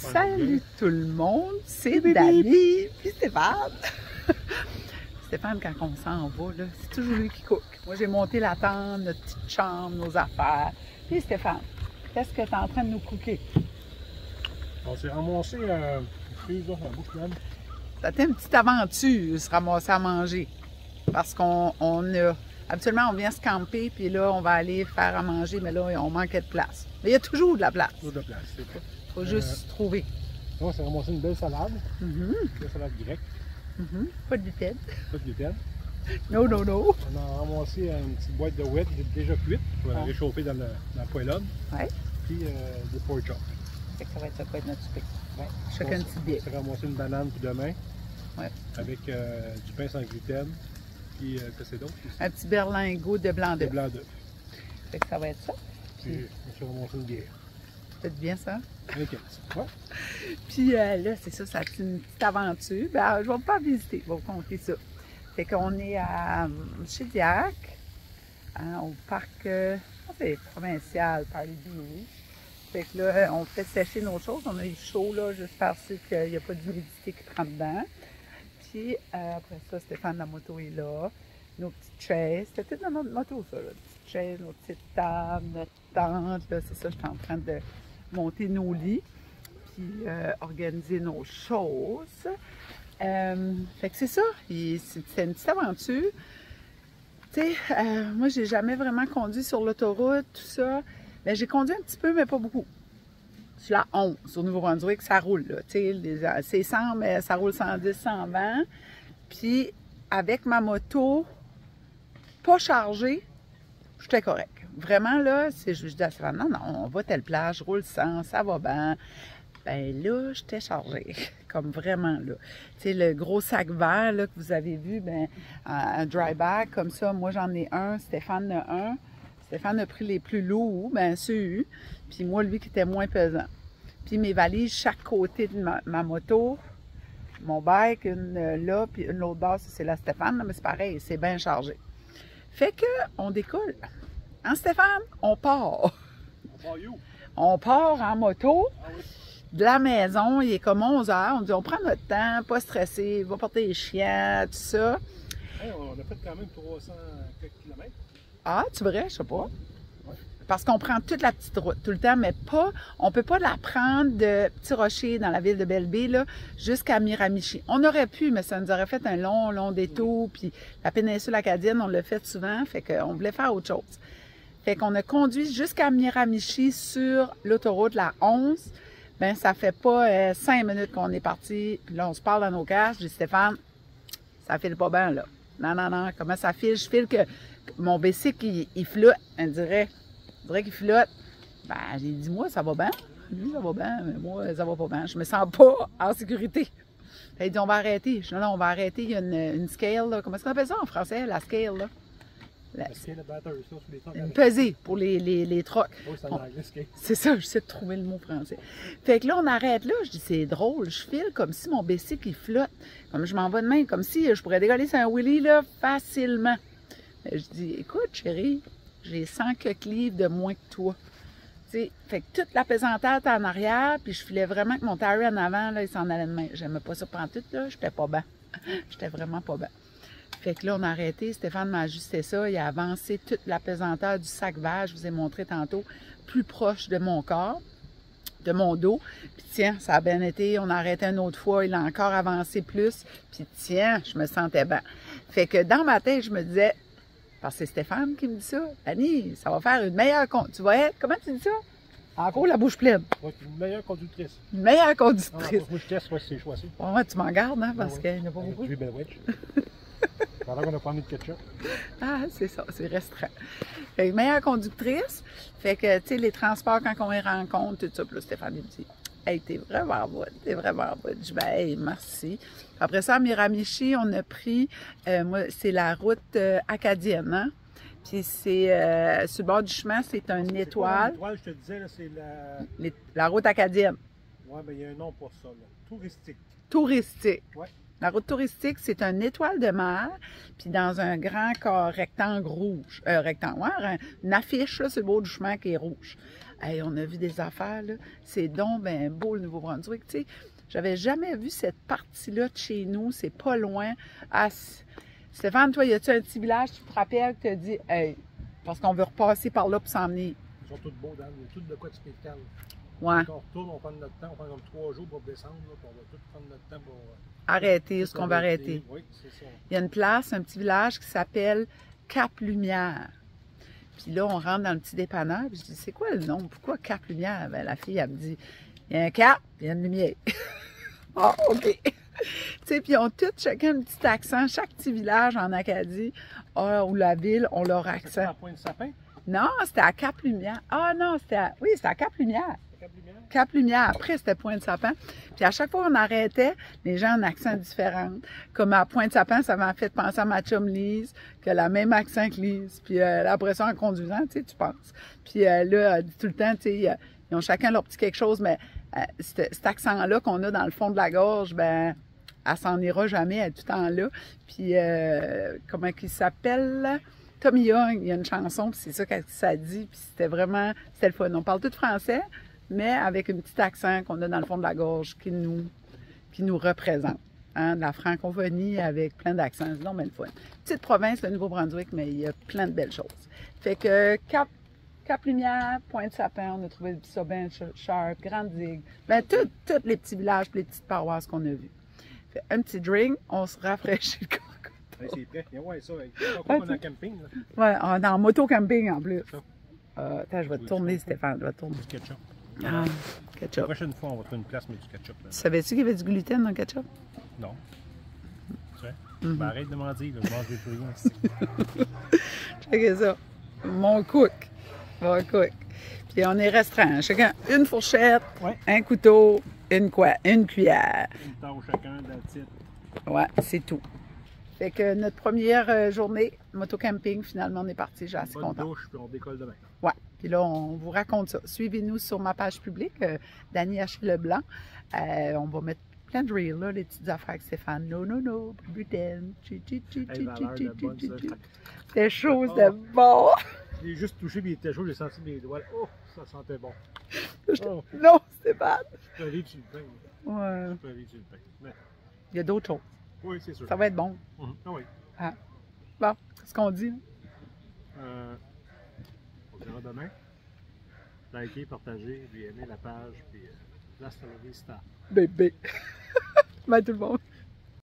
Salut tout le monde, c'est Dani puis Stéphane. Stéphane, quand on s'en va, c'est toujours lui qui cook. Moi, j'ai monté la tente, notre petite chambre, nos affaires. Puis Stéphane, qu'est-ce que tu es en train de nous cooker? On s'est ramassé un bouche pleine. C'était une petite aventure, se ramasser à manger. Parce qu'on a... Habituellement, on vient se camper, puis là, on va aller faire à manger, mais là, on manquait de place. Mais il y a toujours de la place. Toujours de la place, c'est ça. Il faut juste trouver. On s'est ramassé une belle salade. Une belle salade grecque. Pas de gluten. Pas de gluten. Non, non, non. On a ramassé une petite boîte de wet déjà cuite. On va la réchauffer dans la poêlonne. Ouais. Puis des pork chops. Fait que ça va être notre souper. Ouais. Chacun une petite bière. On s'est ramassé une banane puis demain. Ouais. Avec du pain sans gluten. Puis que c'est d'autre aussi. Un petit berlingot de blanc d'œuf. De blanc d'œuf. Fait que ça va être ça. Puis on s'est ramassé une bière. C'est bien ça? Avec ouais. Puis là, c'est ça, c'est une petite aventure. Ben, je ne vais pas visiter, je vais vous conter ça. Fait qu'on est à Shediac, au parc c'est provincial, par les Billets. Fait que là, on fait sécher nos choses. On a eu chaud là, juste parce qu'il n'y a pas d'humidité qui prend dedans. Puis après ça, Stéphane, la moto est là. Nos petites chaises. C'était tout dans notre moto, ça. Là. Nos petites chaises, nos petites tables, notre tente. C'est ça, je suis en train de monter nos lits. Puis organiser nos choses. Fait que c'est ça. C'est une petite aventure. Tu sais, moi, j'ai jamais vraiment conduit sur l'autoroute, tout ça. Mais j'ai conduit un petit peu, mais pas beaucoup. Sur la 11, au Nouveau-Brunswick, ça roule, là. Tu sais, c'est 100, mais ça roule 110, 120. Puis, avec ma moto, pas chargée, j'étais correct. Vraiment, là, je dis à Stéphane, non, on va telle place, je roule 100, ça va bien. Ben là, j'étais chargée, comme vraiment, là. Tu sais, le gros sac vert, là, que vous avez vu, ben, un dry bag, comme ça, moi, j'en ai un, Stéphane en a un. Stéphane a pris les plus lourds, bien sûr, puis moi, lui, qui était moins pesant. Puis mes valises, chaque côté de ma moto, mon bike, une là, puis une l'autre base, c'est la Stéphane, là, mais c'est pareil, c'est bien chargé. Fait que, on décolle. Hein, Stéphane? On part. On part où? On part en moto. Ah oui. De la maison, il est comme 11 h. On dit, on prend notre temps, pas stressé, va porter les chiens, tout ça. Hey, on a fait quand même 300 quelques kilomètres. Ah, tu verrais, je sais pas. Ouais. Parce qu'on prend toute la petite route tout le temps, mais pas, on peut pas la prendre de Petit Rocher dans la ville de Belle-Baie, là, jusqu'à Miramichi. On aurait pu, mais ça nous aurait fait un long détour. Puis la péninsule acadienne, on l'a fait souvent, fait qu'on voulait faire autre chose. Fait qu'on a conduit jusqu'à Miramichi sur l'autoroute, la 11. Ben ça fait pas 5 minutes qu'on est parti. Puis là, on se parle dans nos cages. Je dis, Stéphane, ça file pas bien, là. Non, comment ça file? Je file que mon bicycle, il flotte. On dirait qu'il flotte. Ben, j'ai dit, moi, ça va bien. Lui, ça va bien, mais moi, ça va pas bien. Je me sens pas en sécurité. Il dit, on va arrêter. Je dis, non, on va arrêter. Il y a une scale, là. Comment est-ce qu'on appelle ça en français, la scale, là? C'est le batteur, ça, sur les trucks. Une pesée pour les trucks. Oh, c'est en anglais, skate. C'est ça, j'essaie de trouver le mot français. Fait que là, on arrête là. Je dis, c'est drôle. Je file comme si mon bicycle, il flotte. Comme je m'en vais de même, comme si je pourrais décoller sur un wheelie, là, facilement. Mais je dis, écoute, chérie, j'ai 100 quelques livres de moins que toi. T'sais, fait que toute la pesanteur était en arrière, puis je filais vraiment que mon tire en avant, là, il s'en allait de main. J'aimais pas ça prendre tout, là. J'étais pas bien. J'étais vraiment pas bien. Fait que là, on a arrêté. Stéphane m'a ajusté ça. Il a avancé toute la pesanteur du sac vert, je vous ai montré tantôt, plus proche de mon corps, de mon dos. Puis tiens, ça a bien été. On a arrêté une autre fois. Il a encore avancé plus. Puis tiens, je me sentais bien. Fait que dans ma tête, je me disais, parce que c'est Stéphane qui me dit ça, Annie, ça va faire une meilleure conduite. Tu vas être, comment tu dis ça? Encore la bouche pleine. Ouais, une meilleure conductrice. Une meilleure Non, conductrice. moi, je teste, ouais, c'est choisi. Ouais, tu m'en gardes, hein, parce Ah, qu'il n'y en a pas avec beaucoup. du Belwich. Pendant qu'on a pas mis de ketchup. Ah, c'est ça, c'est restreint. Fait que meilleure conductrice. Fait que, tu sais, les transports, quand on les rencontre, tout ça, puis là, Stéphane, il me dit, hey, t'es vraiment bonne, t'es vraiment bonne. Je dis, ben, hey, merci. Après ça, à Miramichi, on a pris, moi, c'est la route acadienne, hein? Puis c'est, sur le bord du chemin, c'est une étoile. L'étoile, je te disais, là, c'est la... La route acadienne. Ouais, mais il y a un nom pour ça, là. Touristique. Touristique. Ouais. La route touristique, c'est une étoile de mer, puis dans un grand rectangle rouge. Une affiche là, sur le bord du chemin qui est rouge. Hey, on a vu des affaires, là. C'est donc ben beau, le Nouveau-Brunswick, tu sais. J'avais jamais vu cette partie-là de chez nous. C'est pas loin. Ah, Stéphane, toi, y a-tu un petit village, tu te rappelles, que tu as dit, hey, parce qu'on veut repasser par là pour s'en venir. Ils sont tous beaux, Dan. Il y a tout de quoi de spécial. Ouais. Quand on retourne, on prend notre temps. On prend comme 3 jours pour descendre. Là, puis on va tout prendre notre temps pour... Arrêter, ce qu'on va arrêter. Oui, c'est ça. Il y a une place, un petit village qui s'appelle Cap-Lumière. Puis là, on rentre dans le petit dépanneur. Puis je dis, c'est quoi le nom? Pourquoi Cap-Lumière? Ben, la fille, elle me dit, il y a un cap, il y a une lumière. Ah, OK. Tu sais, puis ils ont tous chacun un petit accent. Chaque petit village en Acadie ou la ville ont leur accent. C'est à Pointe-Sapin? Non, c'était à Cap-Lumière. Ah non, c'était à Cap-Lumière. Cap-Lumière? Cap-Lumière. Après, c'était Pointe-Sapin. Puis à chaque fois qu'on arrêtait, les gens ont un accent différent. Comme à Pointe-Sapin, ça m'a fait penser à ma chum Lise, qui a le même accent que Lise. Puis après ça, en conduisant, tu sais, tu penses. Puis là, elle dit tout le temps, tu sais, ils ont chacun leur petit quelque chose, mais cet accent-là qu'on a dans le fond de la gorge, ben, elle s'en ira jamais, elle est tout le temps là. Puis, comment il s'appelle? Tommy Young, il y a une chanson, puis c'est ça que ça dit, puis c'était le fun. On parle tout français, mais avec un petit accent qu'on a dans le fond de la gorge qui nous représente. Hein, de la francophonie avec plein d'accents. C'est donc bien le fun. Petite province, le Nouveau-Brunswick, mais il y a plein de belles choses. Fait que Cap-Lumière, Pointe-Sapin, on a trouvé ça bien sharp, Grande-Digue, ben tous les petits villages, les petites paroisses qu'on a vues. Fait un petit drink, on se rafraîchit le corps. Ouais, c'est prêt. Ouais, ça. On est en camping. Là. Ouais, on est en moto-camping en plus. Attends, je vais te tourner, Stéphane. Je vais te tourner. Du ketchup. Ah, ketchup. La prochaine fois, on va trouver une place, mais du ketchup. Là. Tu savais-tu qu'il y avait du gluten dans le ketchup? Non. Tu sais? Ben, arrête de m'en dire, je mange des plus rien ici. Checkez ça. Mon cook. Puis on est restreint. Chacun une fourchette, ouais. Un couteau, une cuillère. Une tâche chacun, that's it. Ouais, c'est tout. Fait que notre première journée, motocamping, finalement, on est parti. J'ai assez content. Douche, puis on décolle demain. Ouais. Puis là, on vous raconte ça. Suivez-nous sur ma page publique, Dany H. Leblanc. On va mettre plein de reels, là, les petites affaires avec Stéphane. Non, gluten. C'était chaud, c'était bon. J'ai juste touché, puis il était chaud, j'ai senti mes doigts. Oh, ça sentait bon. Oh. Non, Stéphane. Je peux aller sur le pain. Ouais. Je peux aller sur le pain. Mais... Il y a d'autres choses. Oui, c'est sûr. Ça va être bon. Ah oui. Ah. Bon, c'est ce qu'on dit. On se verra demain. Likez, partagez, puis aimez la page, puis hasta la vista. Bébé. Bye tout le monde.